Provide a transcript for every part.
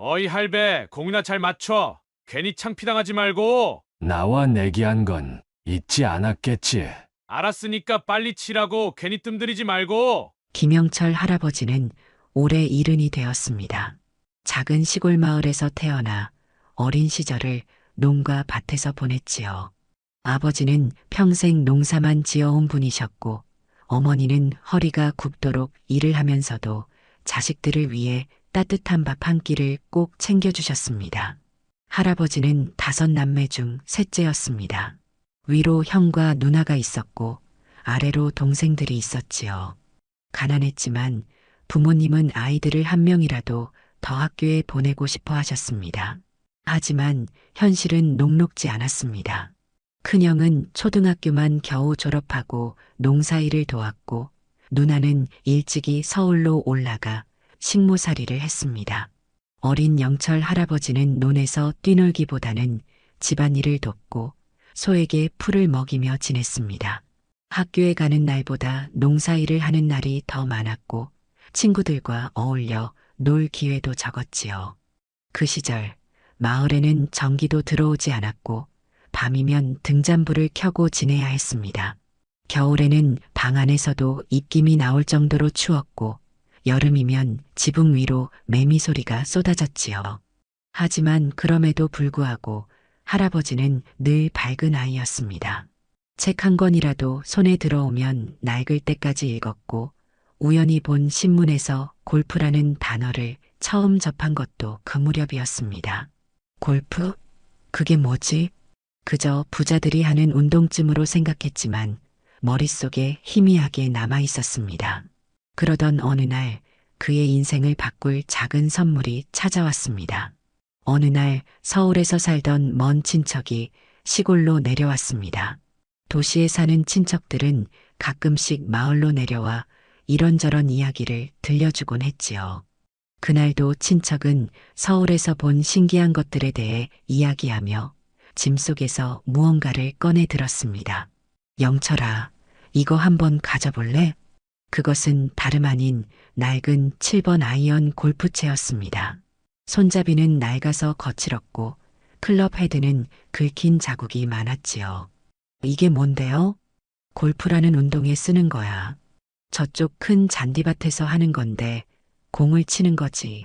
어이 할배, 공이나 잘 맞춰. 괜히 창피당하지 말고. 나와 내기한 건 잊지 않았겠지. 알았으니까 빨리 치라고 괜히 뜸들이지 말고. 김영철 할아버지는 올해 70이 되었습니다. 작은 시골 마을에서 태어나 어린 시절을 농가 밭에서 보냈지요. 아버지는 평생 농사만 지어온 분이셨고, 어머니는 허리가 굽도록 일을 하면서도 자식들을 위해 따뜻한 밥 한 끼를 꼭 챙겨주셨습니다. 할아버지는 5남매 중 셋째였습니다. 위로 형과 누나가 있었고, 아래로 동생들이 있었지요. 가난했지만 부모님은 아이들을 한 명이라도 더 학교에 보내고 싶어 하셨습니다. 하지만 현실은 녹록지 않았습니다. 큰형은 초등학교만 겨우 졸업하고 농사일을 도왔고, 누나는 일찍이 서울로 올라가 식모살이를 했습니다. 어린 영철 할아버지는 논에서 뛰놀기보다는 집안일을 돕고 소에게 풀을 먹이며 지냈습니다. 학교에 가는 날보다 농사일을 하는 날이 더 많았고 친구들과 어울려 놀 기회도 적었지요. 그 시절 마을에는 전기도 들어오지 않았고 밤이면 등잔불을 켜고 지내야 했습니다. 겨울에는 방 안에서도 입김이 나올 정도로 추웠고 여름이면 지붕 위로 매미 소리가 쏟아졌지요. 하지만 그럼에도 불구하고 할아버지는 늘 밝은 아이였습니다. 책 한 권이라도 손에 들어오면 낡을 때까지 읽었고 우연히 본 신문에서 골프라는 단어를 처음 접한 것도 그 무렵이었습니다. 골프? 그게 뭐지? 그저 부자들이 하는 운동쯤으로 생각했지만 머릿속에 희미하게 남아 있었습니다. 그러던 어느 날 그의 인생을 바꿀 작은 선물이 찾아왔습니다. 어느 날 서울에서 살던 먼 친척이 시골로 내려왔습니다. 도시에 사는 친척들은 가끔씩 마을로 내려와 이런저런 이야기를 들려주곤 했지요. 그날도 친척은 서울에서 본 신기한 것들에 대해 이야기하며 짐 속에서 무언가를 꺼내 들었습니다. 영철아, 이거 한번 가져볼래? 그것은 다름 아닌 낡은 7번 아이언 골프채였습니다. 손잡이는 낡아서 거칠었고 클럽 헤드는 긁힌 자국이 많았지요. 이게 뭔데요? 골프라는 운동에 쓰는 거야. 저쪽 큰 잔디밭에서 하는 건데 공을 치는 거지.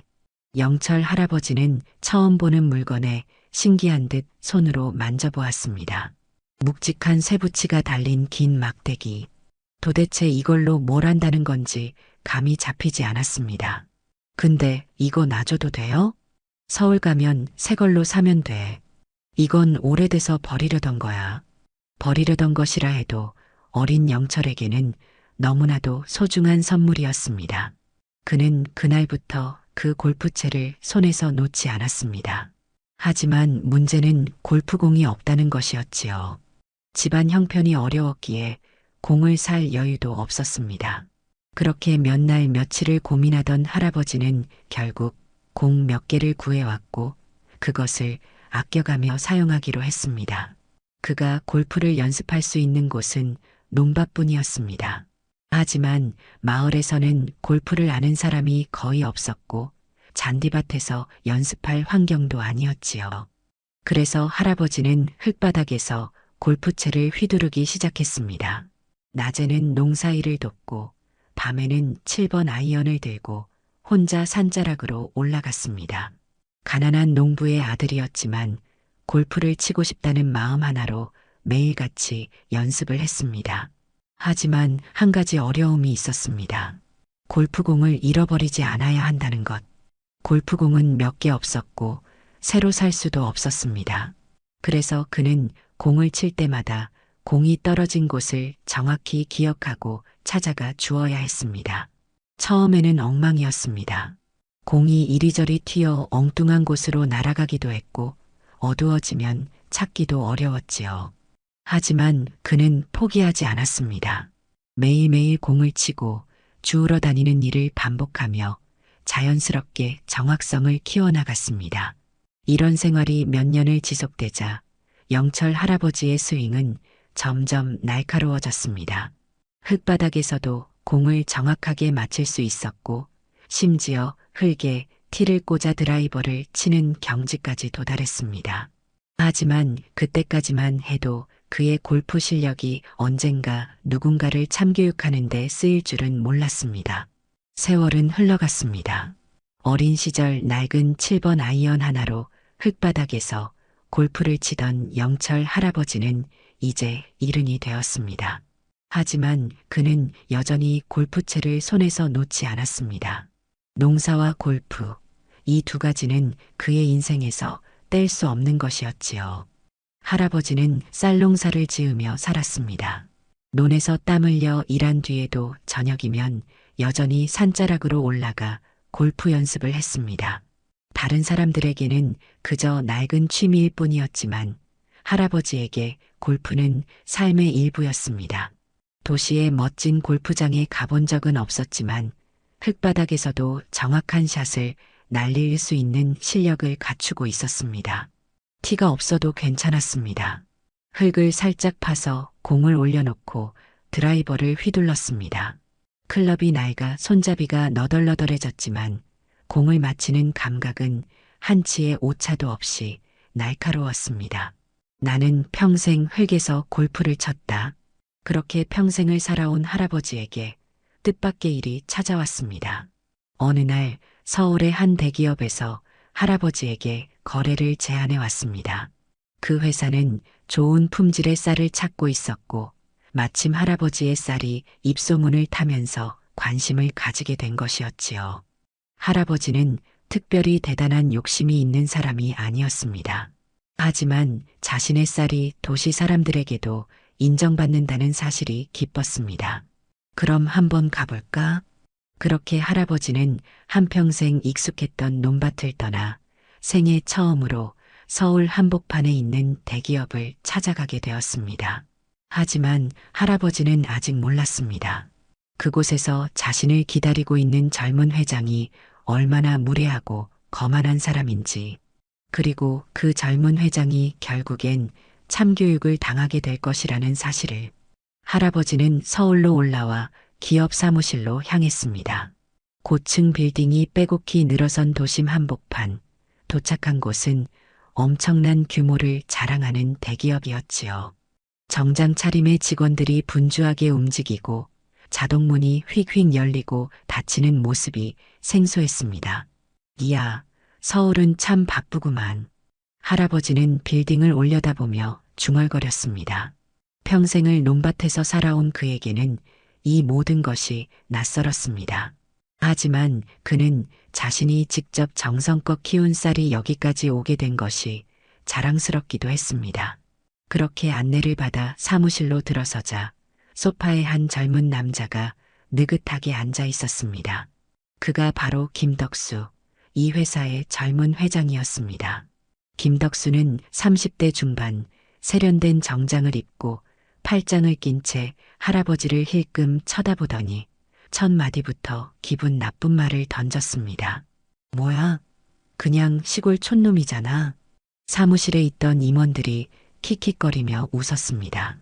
영철 할아버지는 처음 보는 물건에 신기한 듯 손으로 만져보았습니다. 묵직한 쇠붙이가 달린 긴 막대기. 도대체 이걸로 뭘 한다는 건지 감이 잡히지 않았습니다. 근데 이거 놔줘도 돼요? 서울 가면 새 걸로 사면 돼. 이건 오래돼서 버리려던 거야. 버리려던 것이라 해도 어린 영철에게는 너무나도 소중한 선물이었습니다. 그는 그날부터 그 골프채를 손에서 놓지 않았습니다. 하지만 문제는 골프공이 없다는 것이었지요. 집안 형편이 어려웠기에 공을 살 여유도 없었습니다. 그렇게 몇 날 며칠을 고민하던 할아버지는 결국 공 몇 개를 구해왔고 그것을 아껴가며 사용하기로 했습니다. 그가 골프를 연습할 수 있는 곳은 논밭뿐이었습니다. 하지만 마을에서는 골프를 아는 사람이 거의 없었고 잔디밭에서 연습할 환경도 아니었지요. 그래서 할아버지는 흙바닥에서 골프채를 휘두르기 시작했습니다. 낮에는 농사일을 돕고 밤에는 7번 아이언을 들고 혼자 산자락으로 올라갔습니다. 가난한 농부의 아들이었지만 골프를 치고 싶다는 마음 하나로 매일같이 연습을 했습니다. 하지만 한 가지 어려움이 있었습니다. 골프공을 잃어버리지 않아야 한다는 것. 골프공은 몇 개 없었고 새로 살 수도 없었습니다. 그래서 그는 공을 칠 때마다 공이 떨어진 곳을 정확히 기억하고 찾아가 주어야 했습니다. 처음에는 엉망이었습니다. 공이 이리저리 튀어 엉뚱한 곳으로 날아가기도 했고 어두워지면 찾기도 어려웠지요. 하지만 그는 포기하지 않았습니다. 매일매일 공을 치고 주우러 다니는 일을 반복하며 자연스럽게 정확성을 키워나갔습니다. 이런 생활이 몇 년을 지속되자 영철 할아버지의 스윙은 점점 날카로워졌습니다. 흙바닥에서도 공을 정확하게 맞출 수 있었고 심지어 흙에 티를 꽂아 드라이버를 치는 경지까지 도달했습니다. 하지만 그때까지만 해도 그의 골프 실력이 언젠가 누군가를 참교육하는 데 쓰일 줄은 몰랐습니다. 세월은 흘러갔습니다. 어린 시절 낡은 7번 아이언 하나로 흙바닥에서 골프를 치던 영철 할아버지는 이제 이른이 되었습니다. 하지만 그는 여전히 골프채를 손에서 놓지 않았습니다. 농사와 골프, 이 두 가지는 그의 인생에서 뗄 수 없는 것이었지요. 할아버지는 쌀농사를 지으며 살았습니다. 논에서 땀 흘려 일한 뒤에도 저녁이면 여전히 산자락으로 올라가 골프 연습을 했습니다. 다른 사람들에게는 그저 낡은 취미일 뿐이었지만 할아버지에게 골프는 삶의 일부였습니다. 도시의 멋진 골프장에 가본 적은 없었지만 흙바닥에서도 정확한 샷을 날릴 수 있는 실력을 갖추고 있었습니다. 티가 없어도 괜찮았습니다. 흙을 살짝 파서 공을 올려놓고 드라이버를 휘둘렀습니다. 클럽이 낡아 손잡이가 너덜너덜해졌지만 공을 맞히는 감각은 한치의 오차도 없이 날카로웠습니다. 나는 평생 흙에서 골프를 쳤다. 그렇게 평생을 살아온 할아버지에게 뜻밖의 일이 찾아왔습니다. 어느 날 서울의 한 대기업에서 할아버지에게 거래를 제안해 왔습니다. 그 회사는 좋은 품질의 쌀을 찾고 있었고 마침 할아버지의 쌀이 입소문을 타면서 관심을 가지게 된 것이었지요. 할아버지는 특별히 대단한 욕심이 있는 사람이 아니었습니다. 하지만 자신의 쌀이 도시 사람들에게도 인정받는다는 사실이 기뻤습니다. 그럼 한번 가볼까? 그렇게 할아버지는 한평생 익숙했던 논밭을 떠나 생애 처음으로 서울 한복판에 있는 대기업을 찾아가게 되었습니다. 하지만 할아버지는 아직 몰랐습니다. 그곳에서 자신을 기다리고 있는 젊은 회장이 얼마나 무례하고 거만한 사람인지, 그리고 그 젊은 회장이 결국엔 참교육을 당하게 될 것이라는 사실을. 할아버지는 서울로 올라와 기업 사무실로 향했습니다. 고층 빌딩이 빼곡히 늘어선 도심 한복판. 도착한 곳은 엄청난 규모를 자랑하는 대기업이었지요. 정장 차림의 직원들이 분주하게 움직이고 자동문이 휙휙 열리고 닫히는 모습이 생소했습니다. 이야, 서울은 참 바쁘구만. 할아버지는 빌딩을 올려다보며 중얼거렸습니다. 평생을 논밭에서 살아온 그에게는 이 모든 것이 낯설었습니다. 하지만 그는 자신이 직접 정성껏 키운 쌀이 여기까지 오게 된 것이 자랑스럽기도 했습니다. 그렇게 안내를 받아 사무실로 들어서자 소파에 한 젊은 남자가 느긋하게 앉아 있었습니다. 그가 바로 김덕수, 이 회사의 젊은 회장이었습니다. 김덕수는 30대 중반, 세련된 정장을 입고 팔짱을 낀 채 할아버지를 힐끔 쳐다보더니 첫 마디부터 기분 나쁜 말을 던졌습니다. 뭐야? 그냥 시골 촌놈이잖아. 사무실에 있던 임원들이 킥킥거리며 웃었습니다.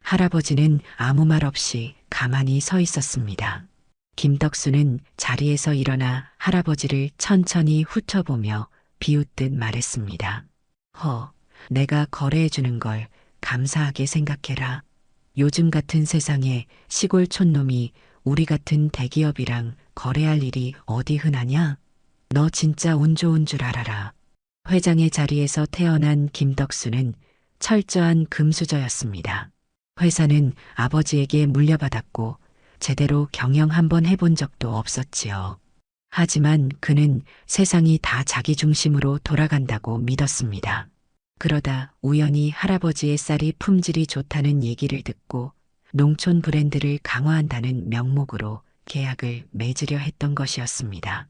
할아버지는 아무 말 없이 가만히 서 있었습니다. 김덕수는 자리에서 일어나 할아버지를 천천히 훑어보며 비웃듯 말했습니다. 내가 거래해주는 걸 감사하게 생각해라. 요즘 같은 세상에 시골 촌놈이 우리 같은 대기업이랑 거래할 일이 어디 흔하냐? 너 진짜 운 좋은 줄 알아라. 회장의 자리에서 태어난 김덕수는 철저한 금수저였습니다. 회사는 아버지에게 물려받았고 제대로 경영 한번 해본 적도 없었지요. 하지만 그는 세상이 다 자기 중심으로 돌아간다고 믿었습니다. 그러다 우연히 할아버지의 쌀이 품질이 좋다는 얘기를 듣고 농촌 브랜드를 강화한다는 명목으로 계약을 맺으려 했던 것이었습니다.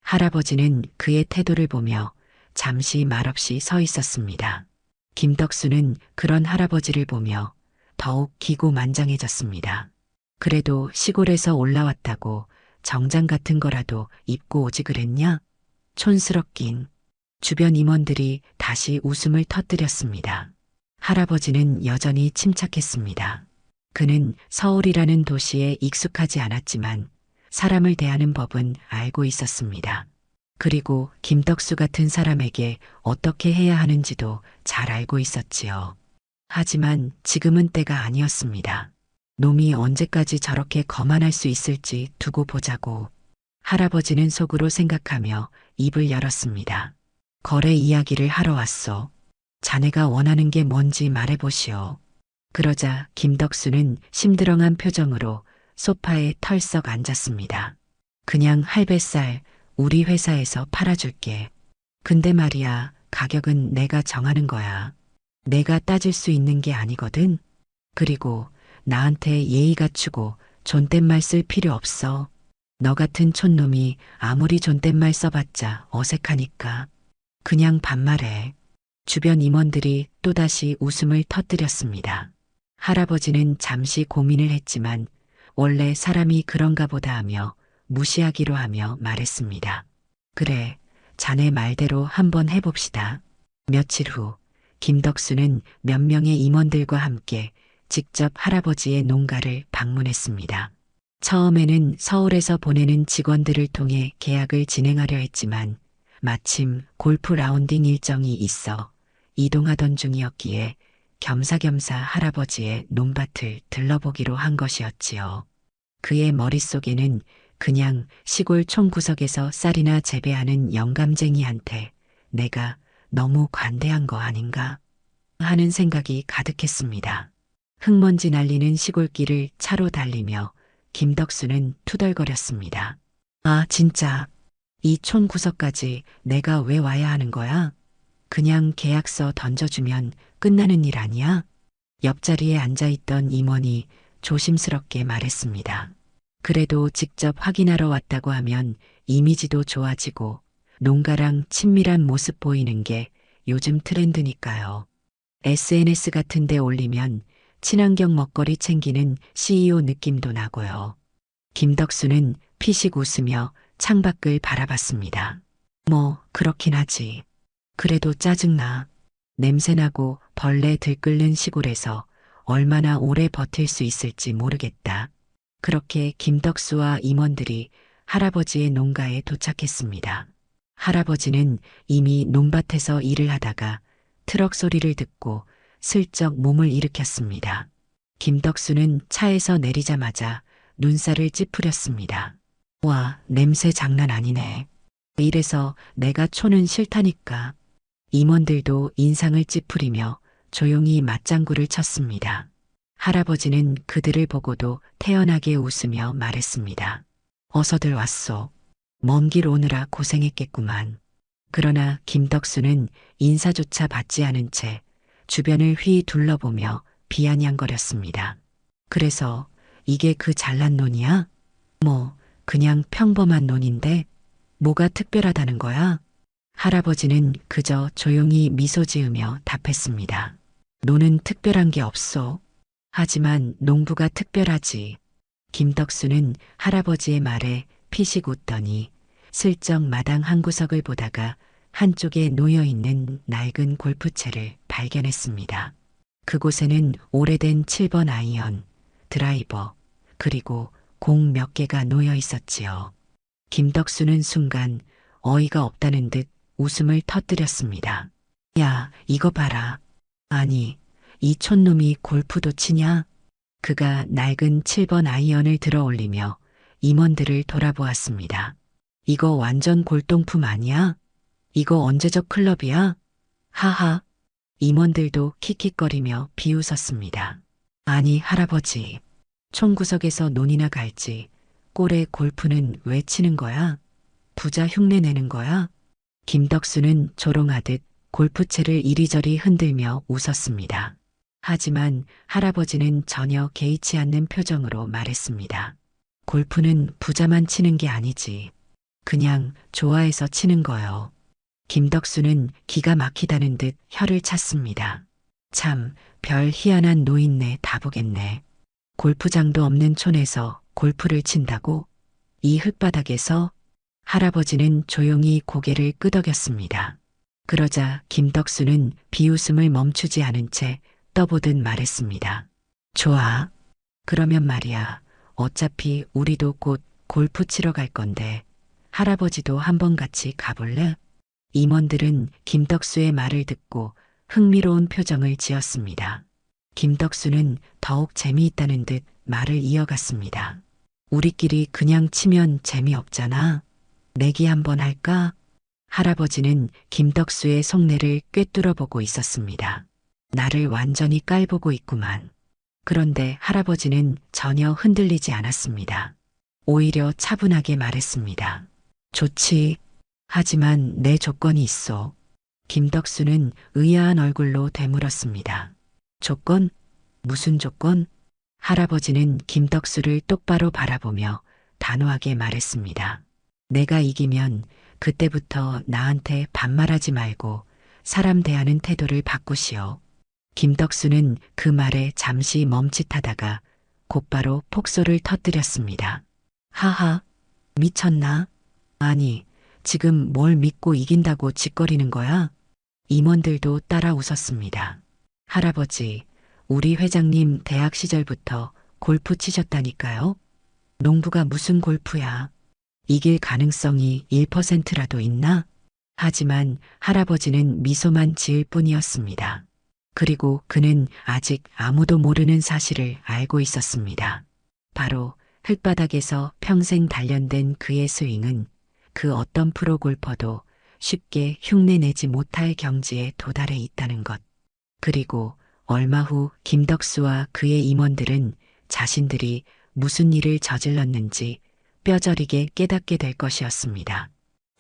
할아버지는 그의 태도를 보며 잠시 말없이 서 있었습니다. 김덕수는 그런 할아버지를 보며 더욱 기고만장해졌습니다. 그래도 시골에서 올라왔다고 정장 같은 거라도 입고 오지 그랬냐? 촌스럽긴. 주변 임원들이 다시 웃음을 터뜨렸습니다. 할아버지는 여전히 침착했습니다. 그는 서울이라는 도시에 익숙하지 않았지만 사람을 대하는 법은 알고 있었습니다. 그리고 김덕수 같은 사람에게 어떻게 해야 하는지도 잘 알고 있었지요. 하지만 지금은 때가 아니었습니다. 놈이 언제까지 저렇게 거만할 수 있을지 두고 보자고. 할아버지는 속으로 생각하며 입을 열었습니다. 거래 이야기를 하러 왔소. 자네가 원하는 게 뭔지 말해보시오. 그러자 김덕수는 심드렁한 표정으로 소파에 털썩 앉았습니다. 그냥 할배쌀 우리 회사에서 팔아줄게. 근데 말이야, 가격은 내가 정하는 거야. 내가 따질 수 있는 게 아니거든. 그리고 나한테 예의 갖추고 존댓말 쓸 필요 없어. 너 같은 촌놈이 아무리 존댓말 써봤자 어색하니까. 그냥 반말해. 주변 임원들이 또다시 웃음을 터뜨렸습니다. 할아버지는 잠시 고민을 했지만 원래 사람이 그런가 보다 하며 무시하기로 하며 말했습니다. 그래, 자네 말대로 한번 해봅시다. 며칠 후 김덕수는 몇 명의 임원들과 함께 직접 할아버지의 농가를 방문했습니다. 처음에는 서울에서 보내는 직원들을 통해 계약을 진행하려 했지만 마침 골프 라운딩 일정이 있어 이동하던 중이었기에 겸사겸사 할아버지의 논밭을 들러보기로 한 것이었지요. 그의 머릿속에는 그냥 시골 촌구석에서 쌀이나 재배하는 영감쟁이한테 내가 너무 관대한 거 아닌가 하는 생각이 가득했습니다. 흙먼지 날리는 시골길을 차로 달리며 김덕수는 투덜거렸습니다. 아, 진짜. 이 촌구석까지 내가 왜 와야 하는 거야? 그냥 계약서 던져주면 끝나는 일 아니야? 옆자리에 앉아있던 임원이 조심스럽게 말했습니다. 그래도 직접 확인하러 왔다고 하면 이미지도 좋아지고 농가랑 친밀한 모습 보이는 게 요즘 트렌드니까요. SNS 같은 데 올리면 친환경 먹거리 챙기는 CEO 느낌도 나고요. 김덕수는 피식 웃으며 창밖을 바라봤습니다. 뭐 그렇긴 하지. 그래도 짜증나. 냄새나고 벌레 들끓는 시골에서 얼마나 오래 버틸 수 있을지 모르겠다. 그렇게 김덕수와 임원들이 할아버지의 농가에 도착했습니다. 할아버지는 이미 논밭에서 일을 하다가 트럭 소리를 듣고 슬쩍 몸을 일으켰습니다. 김덕수는 차에서 내리자마자 눈살을 찌푸렸습니다. 와, 냄새 장난 아니네. 이래서 내가 촌은 싫다니까. 임원들도 인상을 찌푸리며 조용히 맞장구를 쳤습니다. 할아버지는 그들을 보고도 태연하게 웃으며 말했습니다. 어서들 왔소. 먼 길 오느라 고생했겠구만. 그러나 김덕수는 인사조차 받지 않은 채 주변을 휘 둘러보며 비아냥거렸습니다. 그래서 이게 그 잘난 논이야? 뭐 그냥 평범한 논인데 뭐가 특별하다는 거야? 할아버지는 그저 조용히 미소 지으며 답했습니다. 논은 특별한 게 없어. 하지만 농부가 특별하지. 김덕수는 할아버지의 말에 피식 웃더니 슬쩍 마당 한 구석을 보다가 한쪽에 놓여있는 낡은 골프채를 발견했습니다. 그곳에는 오래된 7번 아이언, 드라이버, 그리고 공 몇 개가 놓여 있었지요. 김덕수는 순간 어이가 없다는 듯 웃음을 터뜨렸습니다. 야, 이거 봐라. 아니, 이 촌놈이 골프도 치냐? 그가 낡은 7번 아이언을 들어 올리며 임원들을 돌아보았습니다. 이거 완전 골동품 아니야? 이거 언제적 클럽이야? 하하. 임원들도 킥킥거리며 비웃었습니다. 아니, 할아버지. 촌구석에서 논이나 갈지 꼴에 골프는 왜 치는 거야? 부자 흉내 내는 거야? 김덕수는 조롱하듯 골프채를 이리저리 흔들며 웃었습니다. 하지만 할아버지는 전혀 개의치 않는 표정으로 말했습니다. 골프는 부자만 치는 게 아니지. 그냥 좋아해서 치는 거요. 김덕수는 기가 막히다는 듯 혀를 찼습니다. 참, 별 희한한 노인네 다 보겠네. 골프장도 없는 촌에서 골프를 친다고? 이 흙바닥에서? 할아버지는 조용히 고개를 끄덕였습니다. 그러자 김덕수는 비웃음을 멈추지 않은 채 떠보듯 말했습니다. 좋아. 그러면 말이야. 어차피 우리도 곧 골프 치러 갈 건데 할아버지도 한번 같이 가볼래? 임원들은 김덕수의 말을 듣고 흥미로운 표정을 지었습니다. 김덕수는 더욱 재미있다는 듯 말을 이어갔습니다. 우리끼리 그냥 치면 재미없잖아. 내기 한번 할까? 할아버지는 김덕수의 속내를 꿰뚫어 보고 있었습니다. 나를 완전히 깔보고 있구만. 그런데 할아버지는 전혀 흔들리지 않았습니다. 오히려 차분하게 말했습니다. 좋지. 하지만 내 조건이 있어. 김덕수는 의아한 얼굴로 되물었습니다. 조건? 무슨 조건? 할아버지는 김덕수를 똑바로 바라보며 단호하게 말했습니다. 내가 이기면 그때부터 나한테 반말하지 말고 사람 대하는 태도를 바꾸시오. 김덕수는 그 말에 잠시 멈칫하다가 곧바로 폭소를 터뜨렸습니다. 하하, 미쳤나? 아니, 지금 뭘 믿고 이긴다고 짓거리는 거야? 임원들도 따라 웃었습니다. 할아버지, 우리 회장님 대학 시절부터 골프 치셨다니까요? 농부가 무슨 골프야? 이길 가능성이 1%라도 있나? 하지만 할아버지는 미소만 지을 뿐이었습니다. 그리고 그는 아직 아무도 모르는 사실을 알고 있었습니다. 바로 흙바닥에서 평생 단련된 그의 스윙은 그 어떤 프로 골퍼도 쉽게 흉내내지 못할 경지에 도달해 있다는 것. 그리고 얼마 후 김덕수와 그의 임원들은 자신들이 무슨 일을 저질렀는지 뼈저리게 깨닫게 될 것이었습니다.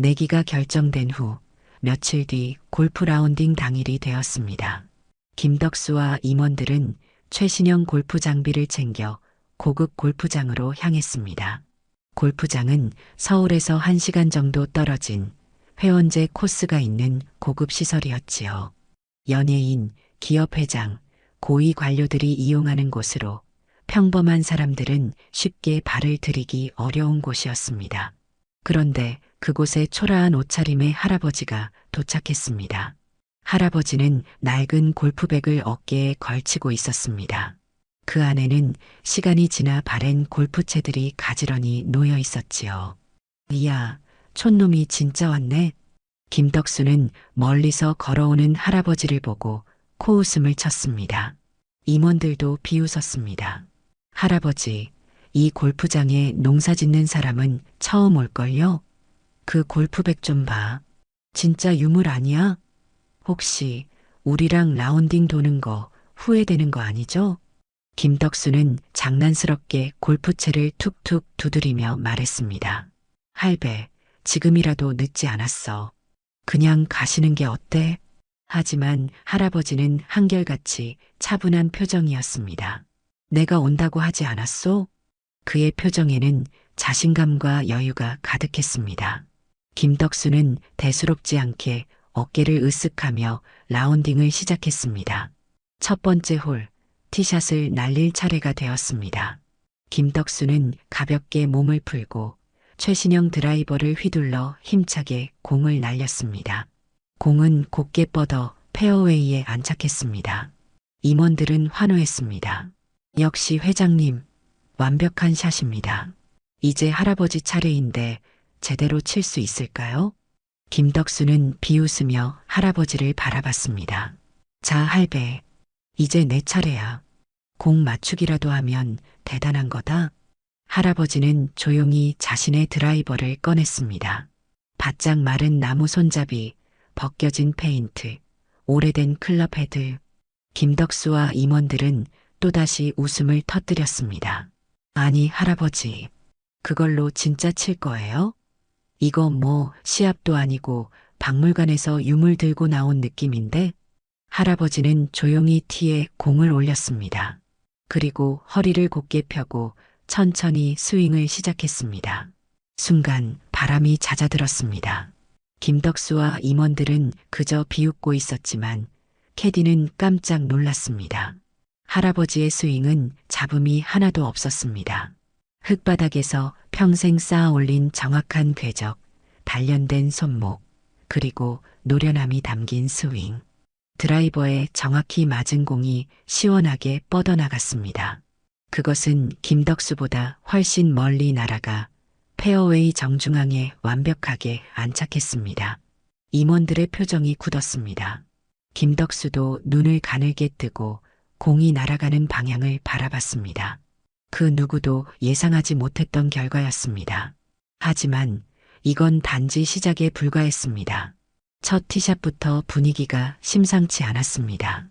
내기가 결정된 후 며칠 뒤 골프 라운딩 당일이 되었습니다. 김덕수와 임원들은 최신형 골프 장비를 챙겨 고급 골프장으로 향했습니다. 골프장은 서울에서 1시간 정도 떨어진 회원제 코스가 있는 고급 시설이었지요. 연예인, 기업회장, 고위 관료들이 이용하는 곳으로 평범한 사람들은 쉽게 발을 들이기 어려운 곳이었습니다. 그런데 그곳에 초라한 옷차림의 할아버지가 도착했습니다. 할아버지는 낡은 골프백을 어깨에 걸치고 있었습니다. 그 안에는 시간이 지나 바랜 골프채들이 가지런히 놓여 있었지요. 이야, 촌놈이 진짜 왔네. 김덕수는 멀리서 걸어오는 할아버지를 보고 코웃음을 쳤습니다. 임원들도 비웃었습니다. 할아버지, 이 골프장에 농사 짓는 사람은 처음 올걸요? 그 골프백 좀 봐. 진짜 유물 아니야? 혹시 우리랑 라운딩 도는 거 후회되는 거 아니죠? 김덕수는 장난스럽게 골프채를 툭툭 두드리며 말했습니다. 할배, 지금이라도 늦지 않았어. 그냥 가시는 게 어때? 하지만 할아버지는 한결같이 차분한 표정이었습니다. 내가 온다고 하지 않았소? 그의 표정에는 자신감과 여유가 가득했습니다. 김덕수는 대수롭지 않게 어깨를 으쓱하며 라운딩을 시작했습니다. 첫 번째 홀, 티샷을 날릴 차례가 되었습니다. 김덕수는 가볍게 몸을 풀고 최신형 드라이버를 휘둘러 힘차게 공을 날렸습니다. 공은 곧게 뻗어 페어웨이에 안착했습니다. 임원들은 환호했습니다. 역시 회장님, 완벽한 샷입니다. 이제 할아버지 차례인데 제대로 칠 수 있을까요? 김덕수는 비웃으며 할아버지를 바라봤습니다. 자, 할배, 이제 내 차례야. 공 맞추기라도 하면 대단한 거다. 할아버지는 조용히 자신의 드라이버를 꺼냈습니다. 바짝 마른 나무 손잡이, 벗겨진 페인트, 오래된 클럽 헤드. 김덕수와 임원들은 또다시 웃음을 터뜨렸습니다. 아니, 할아버지, 그걸로 진짜 칠 거예요? 이거 뭐 시합도 아니고 박물관에서 유물 들고 나온 느낌인데? 할아버지는 조용히 티에 공을 올렸습니다. 그리고 허리를 곧게 펴고 천천히 스윙을 시작했습니다. 순간 바람이 잦아들었습니다. 김덕수와 임원들은 그저 비웃고 있었지만 캐디는 깜짝 놀랐습니다. 할아버지의 스윙은 잡음이 하나도 없었습니다. 흙바닥에서 평생 쌓아 올린 정확한 궤적, 단련된 손목, 그리고 노련함이 담긴 스윙. 드라이버에 정확히 맞은 공이 시원하게 뻗어나갔습니다. 그것은 김덕수보다 훨씬 멀리 날아가 페어웨이 정중앙에 완벽하게 안착했습니다. 임원들의 표정이 굳었습니다. 김덕수도 눈을 가늘게 뜨고 공이 날아가는 방향을 바라봤습니다. 그 누구도 예상하지 못했던 결과였습니다. 하지만 이건 단지 시작에 불과했습니다. 첫 티샷부터 분위기가 심상치 않았습니다.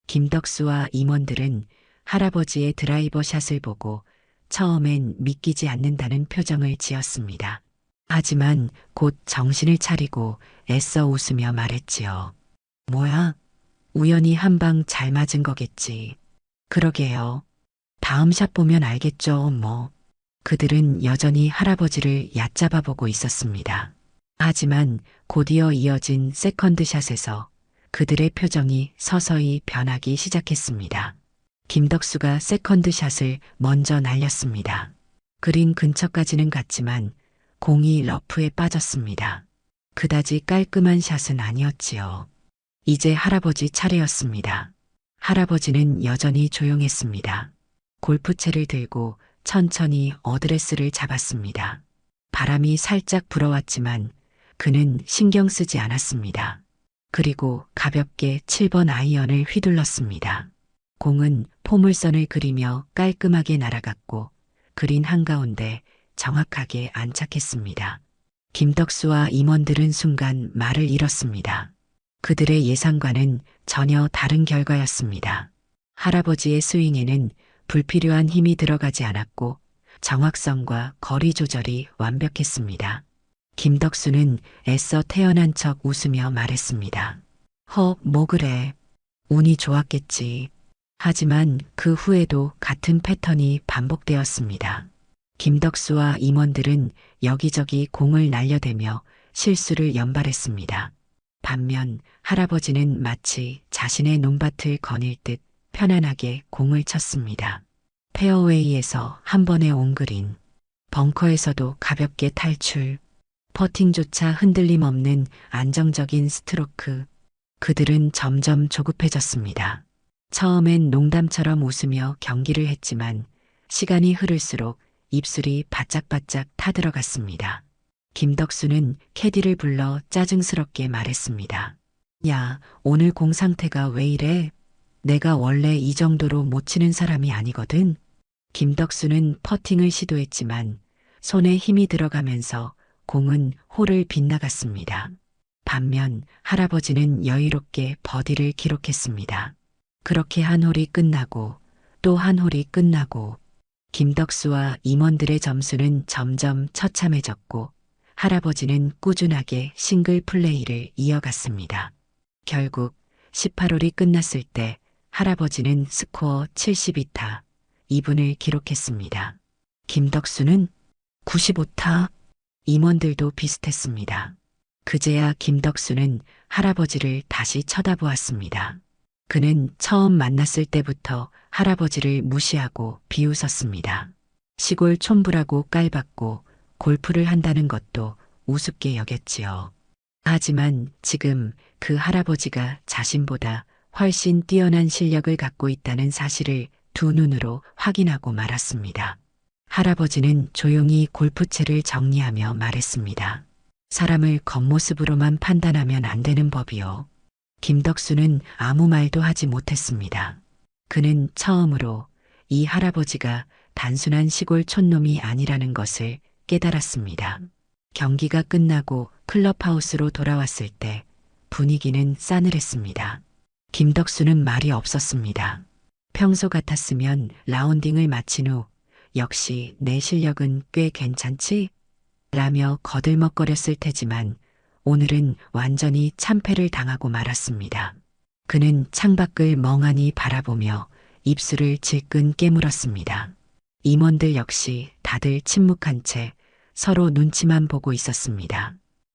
김덕수와 임원들은 할아버지의 드라이버 샷을 보고 처음엔 믿기지 않는다는 표정을 지었습니다. 하지만 곧 정신을 차리고 애써 웃으며 말했지요. 뭐야? 우연히 한 방 잘 맞은 거겠지. 그러게요. 다음 샷 보면 알겠죠, 뭐. 그들은 여전히 할아버지를 얕잡아 보고 있었습니다. 하지만 곧이어 이어진 세컨드 샷에서 그들의 표정이 서서히 변하기 시작했습니다. 김덕수가 세컨드 샷을 먼저 날렸습니다. 그린 근처까지는 갔지만 공이 러프에 빠졌습니다. 그다지 깔끔한 샷은 아니었지요. 이제 할아버지 차례였습니다. 할아버지는 여전히 조용했습니다. 골프채를 들고 천천히 어드레스를 잡았습니다. 바람이 살짝 불어왔지만 그는 신경 쓰지 않았습니다. 그리고 가볍게 7번 아이언을 휘둘렀습니다. 공은 포물선을 그리며 깔끔하게 날아갔고 그린 한가운데 정확하게 안착했습니다. 김덕수와 임원들은 순간 말을 잃었습니다. 그들의 예상과는 전혀 다른 결과였습니다. 할아버지의 스윙에는 불필요한 힘이 들어가지 않았고 정확성과 거리 조절이 완벽했습니다. 김덕수는 애써 태어난 척 웃으며 말했습니다. 뭐 그래. 운이 좋았겠지. 하지만 그 후에도 같은 패턴이 반복되었습니다. 김덕수와 임원들은 여기저기 공을 날려대며 실수를 연발했습니다. 반면 할아버지는 마치 자신의 논밭을 거닐 듯 편안하게 공을 쳤습니다. 페어웨이에서 한 번에 옹그린, 벙커에서도 가볍게 탈출, 퍼팅조차 흔들림 없는 안정적인 스트로크. 그들은 점점 조급해졌습니다. 처음엔 농담처럼 웃으며 경기를 했지만 시간이 흐를수록 입술이 바짝바짝 타들어갔습니다. 김덕수는 캐디를 불러 짜증스럽게 말했습니다. 야, 오늘 공 상태가 왜 이래? 내가 원래 이 정도로 못 치는 사람이 아니거든. 김덕수는 퍼팅을 시도했지만 손에 힘이 들어가면서 공은 홀을 빗나갔습니다. 반면 할아버지는 여유롭게 버디를 기록했습니다. 그렇게 한 홀이 끝나고 또 한 홀이 끝나고 김덕수와 임원들의 점수는 점점 처참해졌고 할아버지는 꾸준하게 싱글 플레이를 이어갔습니다. 결국 18홀이 끝났을 때 할아버지는 스코어 72타, 2분을 기록했습니다. 김덕수는 95타, 임원들도 비슷했습니다. 그제야 김덕수는 할아버지를 다시 쳐다보았습니다. 그는 처음 만났을 때부터 할아버지를 무시하고 비웃었습니다. 시골 촌부라고 깔봤고 골프를 한다는 것도 우습게 여겼지요. 하지만 지금 그 할아버지가 자신보다 훨씬 뛰어난 실력을 갖고 있다는 사실을 두 눈으로 확인하고 말았습니다. 할아버지는 조용히 골프채를 정리하며 말했습니다. 사람을 겉모습으로만 판단하면 안 되는 법이요. 김덕수는 아무 말도 하지 못했습니다. 그는 처음으로 이 할아버지가 단순한 시골 촌놈이 아니라는 것을 깨달았습니다. 경기가 끝나고 클럽하우스로 돌아왔을 때 분위기는 싸늘했습니다. 김덕수는 말이 없었습니다. 평소 같았으면 라운딩을 마친 후 역시 내 실력은 꽤 괜찮지? 라며 거들먹거렸을 테지만 오늘은 완전히 참패를 당하고 말았습니다. 그는 창밖을 멍하니 바라보며 입술을 질끈 깨물었습니다. 임원들 역시 다들 침묵한 채 서로 눈치만 보고 있었습니다.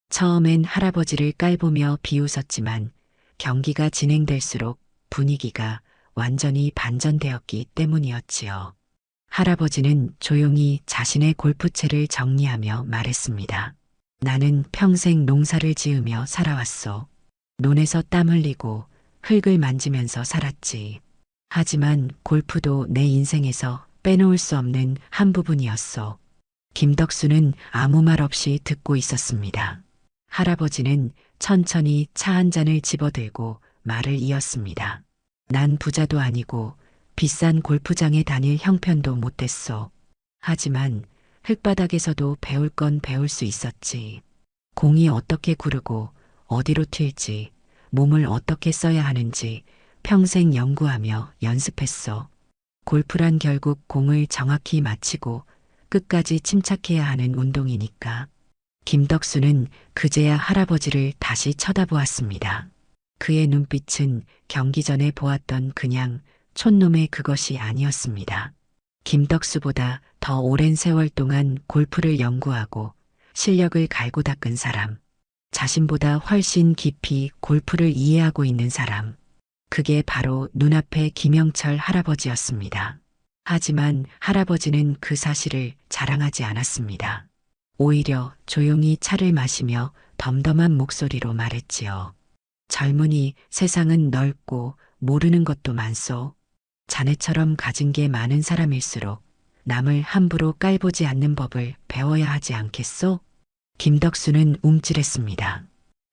처음엔 할아버지를 깔보며 비웃었지만 경기가 진행될수록 분위기가 완전히 반전되었기 때문이었지요. 할아버지는 조용히 자신의 골프채를 정리하며 말했습니다. 나는 평생 농사를 지으며 살아왔어. 논에서 땀 흘리고 흙을 만지면서 살았지. 하지만 골프도 내 인생에서 빼놓을 수 없는 한 부분이었어. 김덕수는 아무 말 없이 듣고 있었습니다. 할아버지는 천천히 차 한 잔을 집어들고 말을 이었습니다. 난 부자도 아니고 비싼 골프장에 다닐 형편도 못 됐소. 하지만 흙바닥에서도 배울 건 배울 수 있었지. 공이 어떻게 구르고 어디로 튈지, 몸을 어떻게 써야 하는지 평생 연구하며 연습했어. 골프란 결국 공을 정확히 맞히고 끝까지 침착해야 하는 운동이니까. 김덕수는 그제야 할아버지를 다시 쳐다보았습니다. 그의 눈빛은 경기 전에 보았던 그냥 촌놈의 그것이 아니었습니다. 김덕수보다 더 오랜 세월 동안 골프를 연구하고 실력을 갈고 닦은 사람, 자신보다 훨씬 깊이 골프를 이해하고 있는 사람, 그게 바로 눈앞의 김영철 할아버지였습니다. 하지만 할아버지는 그 사실을 자랑하지 않았습니다. 오히려 조용히 차를 마시며 덤덤한 목소리로 말했지요. 젊은이, 세상은 넓고 모르는 것도 많소. 자네처럼 가진 게 많은 사람일수록 남을 함부로 깔보지 않는 법을 배워야 하지 않겠소? 김덕수는 움찔했습니다.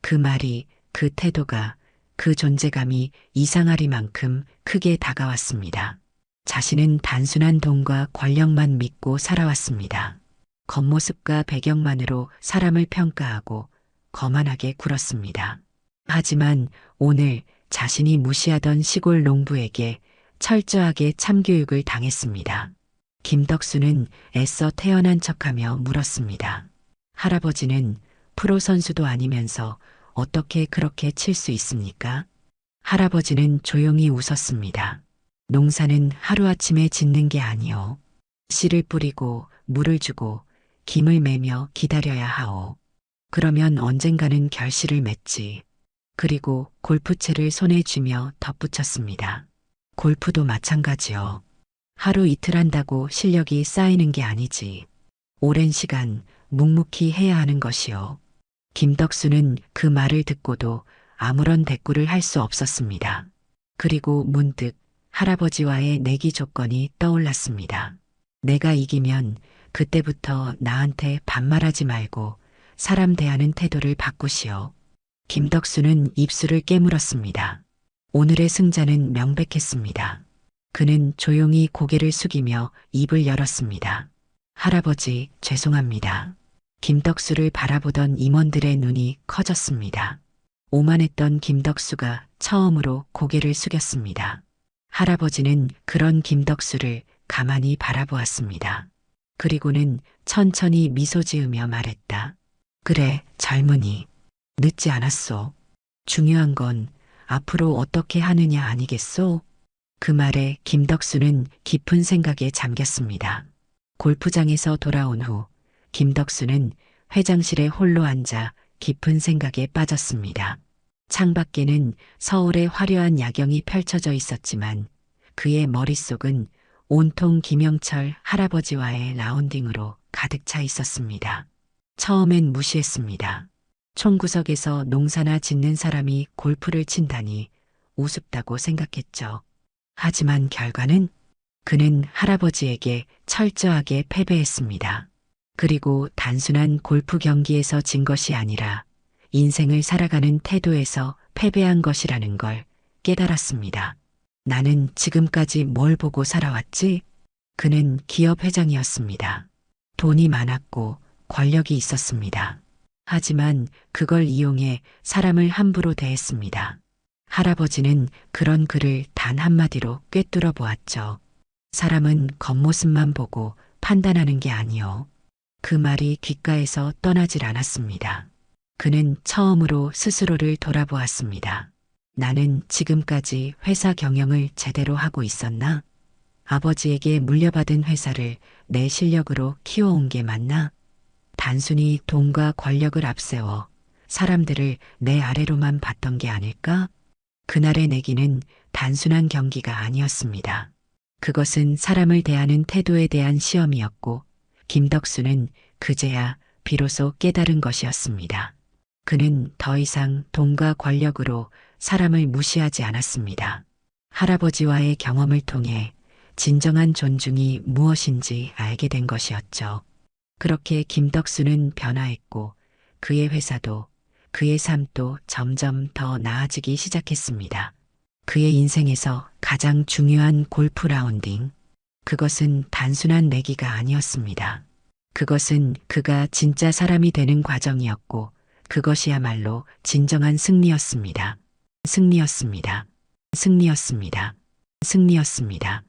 그 말이, 그 태도가, 그 존재감이 이상하리만큼 크게 다가왔습니다. 자신은 단순한 돈과 권력만 믿고 살아왔습니다. 겉모습과 배경만으로 사람을 평가하고 거만하게 굴었습니다. 하지만 오늘 자신이 무시하던 시골 농부에게 철저하게 참교육을 당했습니다. 김덕수는 애써 태어난 척하며 물었습니다. 할아버지는 프로 선수도 아니면서 어떻게 그렇게 칠 수 있습니까? 할아버지는 조용히 웃었습니다. 농사는 하루아침에 짓는 게 아니오. 씨를 뿌리고 물을 주고 김을 매며 기다려야 하오. 그러면 언젠가는 결실을 맺지. 그리고 골프채를 손에 쥐며 덧붙였습니다. 골프도 마찬가지요. 하루 이틀 한다고 실력이 쌓이는 게 아니지. 오랜 시간 묵묵히 해야 하는 것이요. 김덕수는 그 말을 듣고도 아무런 대꾸를 할 수 없었습니다. 그리고 문득 할아버지와의 내기 조건이 떠올랐습니다. 내가 이기면 그때부터 나한테 반말하지 말고 사람 대하는 태도를 바꾸시오. 김덕수는 입술을 깨물었습니다. 오늘의 승자는 명백했습니다. 그는 조용히 고개를 숙이며 입을 열었습니다. 할아버지, 죄송합니다. 김덕수를 바라보던 임원들의 눈이 커졌습니다. 오만했던 김덕수가 처음으로 고개를 숙였습니다. 할아버지는 그런 김덕수를 가만히 바라보았습니다. 그리고는 천천히 미소 지으며 말했다. 그래, 젊은이. 늦지 않았소. 중요한 건 앞으로 어떻게 하느냐 아니겠소? 그 말에 김덕수는 깊은 생각에 잠겼습니다. 골프장에서 돌아온 후 김덕수는 회장실에 홀로 앉아 깊은 생각에 빠졌습니다. 창밖에는 서울의 화려한 야경이 펼쳐져 있었지만 그의 머릿속은 온통 김영철 할아버지와의 라운딩으로 가득 차 있었습니다. 처음엔 무시했습니다. 총구석에서 농사나 짓는 사람이 골프를 친다니 우습다고 생각했죠. 하지만 결과는 그는 할아버지에게 철저하게 패배했습니다. 그리고 단순한 골프 경기에서 진 것이 아니라 인생을 살아가는 태도에서 패배한 것이라는 걸 깨달았습니다. 나는 지금까지 뭘 보고 살아왔지? 그는 기업 회장이었습니다. 돈이 많았고 권력이 있었습니다. 하지만 그걸 이용해 사람을 함부로 대했습니다. 할아버지는 그런 그를 단 한마디로 꿰뚫어 보았죠. 사람은 겉모습만 보고 판단하는 게 아니오. 그 말이 귓가에서 떠나질 않았습니다. 그는 처음으로 스스로를 돌아보았습니다. 나는 지금까지 회사 경영을 제대로 하고 있었나? 아버지에게 물려받은 회사를 내 실력으로 키워온 게 맞나? 단순히 돈과 권력을 앞세워 사람들을 내 아래로만 봤던 게 아닐까? 그날의 내기는 단순한 경기가 아니었습니다. 그것은 사람을 대하는 태도에 대한 시험이었고 김덕수는 그제야 비로소 깨달은 것이었습니다. 그는 더 이상 돈과 권력으로 사람을 무시하지 않았습니다. 할아버지와의 경험을 통해 진정한 존중이 무엇인지 알게 된 것이었죠. 그렇게 김덕수는 변화했고 그의 회사도 그의 삶도 점점 더 나아지기 시작했습니다. 그의 인생에서 가장 중요한 골프 라운딩. 그것은 단순한 내기가 아니었습니다. 그것은 그가 진짜 사람이 되는 과정이었고 그것이야말로 진정한 승리였습니다. 승리였습니다. 승리였습니다. 승리였습니다.